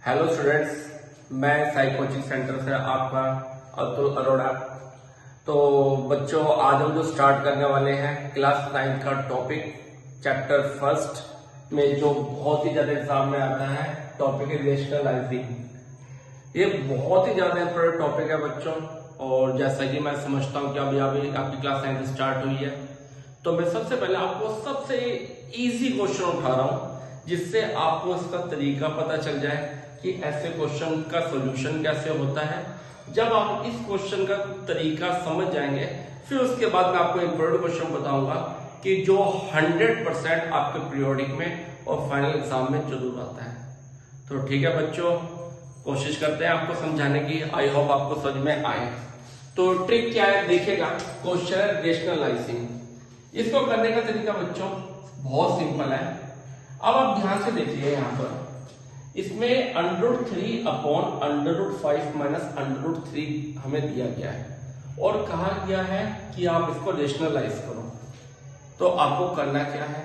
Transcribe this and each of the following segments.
Hello students, मैं Sai coaching centre से आपका अतुल अरोड़ा। तो बच्चों, आज हम जो स्टार्ट करने वाले हैं क्लास 9 का टॉपिक चैप्टर फर्स्ट में, जो बहुत ही ज्यादा एग्जाम में आता है, टॉपिक है रेशनलाइजिंग। ये बहुत ही ज्यादा इंपॉर्टेंट टॉपिक है बच्चों। और जैसा कि मैं समझता हूँ कि अभी आपकी क्लास 9 स्टार्ट हुई है, तो मैं सबसे पहले आपको सबसे इजी क्वेश्चन उठा रहा हूँ, जिससे आपको इसका तरीका पता चल जाए कि ऐसे क्वेश्चन का सॉल्यूशन कैसे होता है। जब आप इस क्वेश्चन का तरीका समझ जाएंगे, फिर उसके बाद मैं आपको इंपॉर्टेंट क्वेश्चन बताऊंगा कि जो 100% आपके पीरियोडिक में और फाइनल एग्जाम में जरूर आता है। तो ठीक है बच्चों, कोशिश करते हैं आपको समझाने की। आई होप आपको समझ में आए। तो ट्रिक क्या है देखिएगा, क्वेश्चन है रेशनलाइजिंग। इसको करने का तरीका बच्चों बहुत सिंपल है। अब आप ध्यान से देखिए, यहाँ पर इसमें √3 अपॉन √5 माइनस √3 हमें दिया गया है और कहा गया है कि आप इसको रेशनलाइज करो। तो आपको करना क्या है,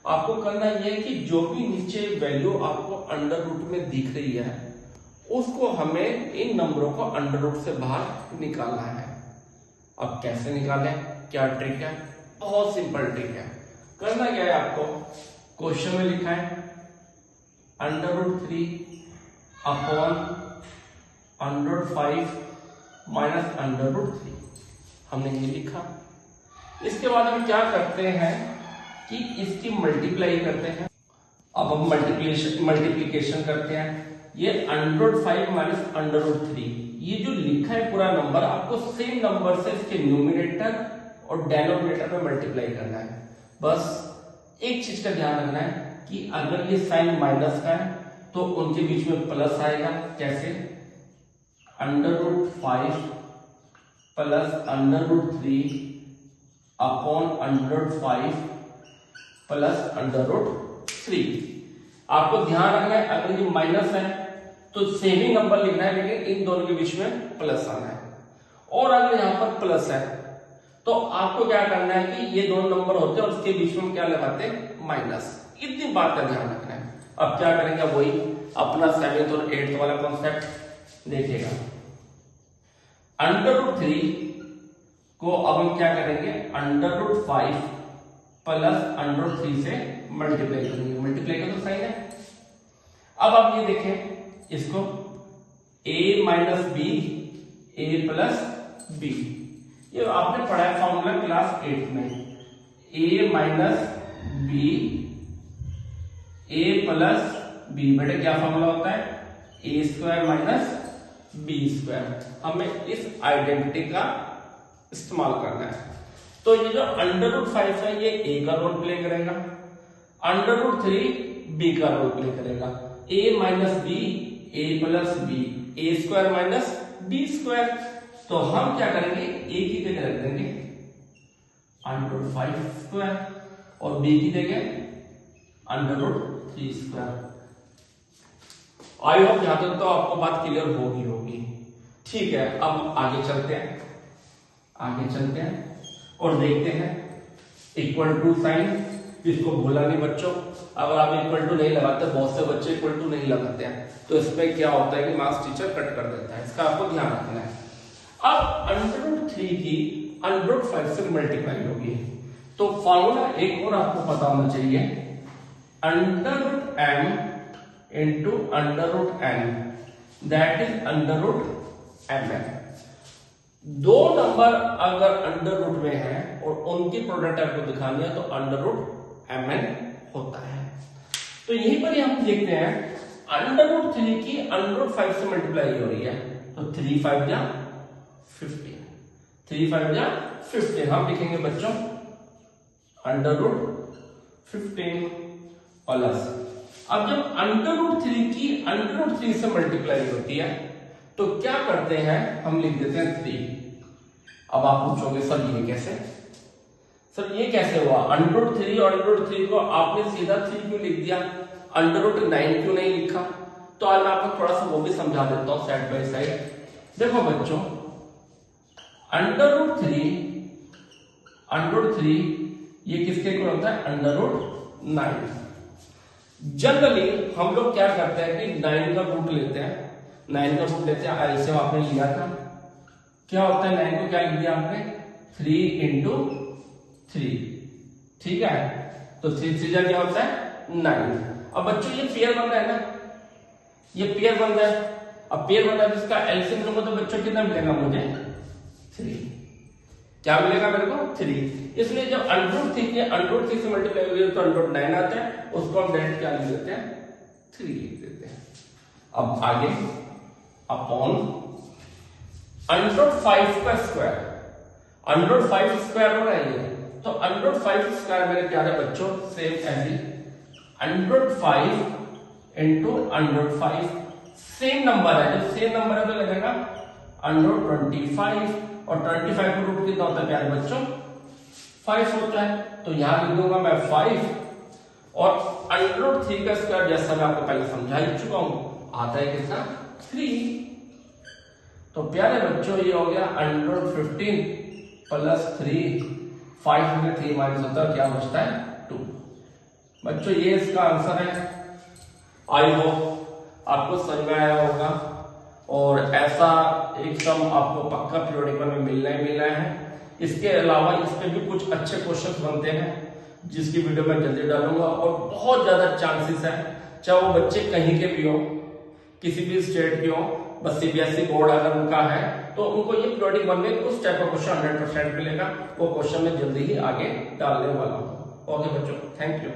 आपको करना यह है कि जो भी नीचे वैल्यू आपको अंडर रूट में दिख रही है, उसको हमें इन नंबरों को अंडर रूट से बाहर निकालना है। अब कैसे निकालें, क्या ट्रिक है? बहुत सिंपल ट्रिक है। करना क्या है, आपको क्वेश्चन में लिखा है √3 अपॉन √5 माइनस √3, हमने ये लिखा। इसके बाद हम क्या करते हैं कि इसकी मल्टीप्लाई करते हैं। अब हम मल्टीप्लीकेशन करते हैं। ये √5 माइनस √3, ये जो लिखा है पूरा नंबर, आपको सेम नंबर से इसके न्यूमरेटर और डेनोमिनेटर में मल्टीप्लाई करना है। बस एक चीज का ध्यान रखना है कि अगर ये साइन माइनस का है तो उनके बीच में प्लस आएगा। कैसे? √5 प्लस √3 अपॉन √5 प्लस √3। आपको ध्यान रखना है, अगर ये माइनस है तो सेम ही नंबर लिखना है, लेकिन इन दोनों के बीच में प्लस आना है। और अगर यहां पर प्लस है तो आपको क्या करना है कि ये दोनों नंबर होते हैं और उसके बीच में क्या लगाते हैं? माइनस। इतनी बात का ध्यान रखना है। अब क्या करेंगे, वही अपना 7th और 8th वाला कॉन्सेप्ट देखिएगा। √3 को अब हम क्या करेंगे, √5 प्लस √3 से मल्टीप्लाई करेंगे। मल्टीप्लाई का तो साइन है। अब आप ये देखें, इसको a minus B, a plus B, ये आपने पढ़ा है फॉर्मूला क्लास 8 में। a minus B, a plus B, बेटा क्या फॉर्मूला होता है? a² minus b²। हमें इस आइडेंटिटी का इस्तेमाल करना है। तो ये जो √5 है, ये a का रोल प्ले करेगा, √3 b का रोल प्ले करेगा। a minus B, a plus B, a² minus b²। तो हम क्या करेंगे, a की जगह रख देंगे √5² और b की जगह √3²। आई होप यहां तक तो आपको बात क्लियर होगी। ठीक है, अब आगे चलते हैं और देखते हैं इक्वल टू साइन। इसको भूला नहीं बच्चों, अगर आप इक्वल टू नहीं लगाते, बहुत से बच्चे इक्वल टू नहीं लगाते हैं, तो इसमें क्या होता है कि मार्क्स टीचर कट कर देता है। इसका आपको ध्यान रखना है। अब √3 की √5 से मल्टीप्लाई होगी, तो फॉर्मूला एक और आपको पता होना चाहिए, √m into √n, that is √mn। दो नंबर अगर अंडर रूट में है और उनकी प्रोडक्ट आपको दिखानी है तो √mn होता है। तो यहीं पर हम देखते हैं √3 की √5 से मल्टीप्लाई हो रही है, तो 3 5 जा 15, 3 5 जा 15। हम लिखेंगे बच्चों √15 प्लस। अब जब √3 की √3 से मल्टीप्लाई होती है तो क्या करते हैं, हम लिख देते हैं 3। अब आप पूछोगे सर ये कैसे? सर ये कैसे हुआ? √3 और √3 को आपने सीधा 3 क्यों लिख दिया, √9 क्यों नहीं लिखा? तो आज मैं आपको थोड़ा सा वो भी समझा देता हूं साइड बाय साइड। देखो बच्चों, √3 ये किसके इक्वल होता है? √9। जनरली हम लोग क्या करते हैं कि 9 का रूट लेते हैं, 9 का रूट लेते हैं, एलसीएम आपने लिया था, क्या होता है 9 को क्या लिख दिया आपने 3 इंटू 3, ठीक है, तो 3 3 क्या होता है 9। अब बच्चों ये पेयर बन रहा है ना, ये पेयर बन रहा है, अब पेयर बन रहा है जिसका एलसीएम लूंगा तो बच्चों कितना मिलेगा मुझे 3, क्या मिलेगा मेरे को 3। इसलिए जब √3 से मल्टीप्लाई हो गया तो √9 आता है, उसको हम डायरेक्ट क्या लिख देते हैं 3 लिख देते हैं। अब आगे अपॉन √5 का स्क्वायर, √5 स्क्वायर हो रहा है ये, तो √5 स्क्वायर मेरे प्यारे बच्चों सेम ऐसी √5 इंटू √5 सेम नंबर है, जब सेम नंबर है तो लगेगा √25 और 25 का रूट कितना होता है प्यारे बच्चों 5 होता है, तो यहां लिख दूंगा मैं 5 और √3 का स्क्वायर जैसा मैं आपको पहले समझा ही चुका हूं आता है कितना 3। तो प्यारे बच्चों ये हो गया √15 प्लस 3, 5 में 3 माइनस होता है क्या बचता है 2। बच्चों ये इसका आंसर है। आई होप आपको समझ में आया होगा और ऐसा एक सम आपको पक्का पीरियोडिक में मिलना ही मिलना है। इसके अलावा इस पे भी कुछ अच्छे क्वेश्चंस बनते हैं जिसकी वीडियो मैं जल्दी डालूंगा और बहुत ज्यादा चांसेस है चाहे वो बच्चे कहीं के भी हो, किसी भी स्टेट के हो, बस सीबीएसई बोर्ड अगर उनका है तो उनको ये पीरियोडिक वन में उस टाइप का क्वेश्चन 100% मिलेगा। वो क्वेश्चन में जल्दी ही आगे डालने वाला हूँ। ओके बच्चों, थैंक यू।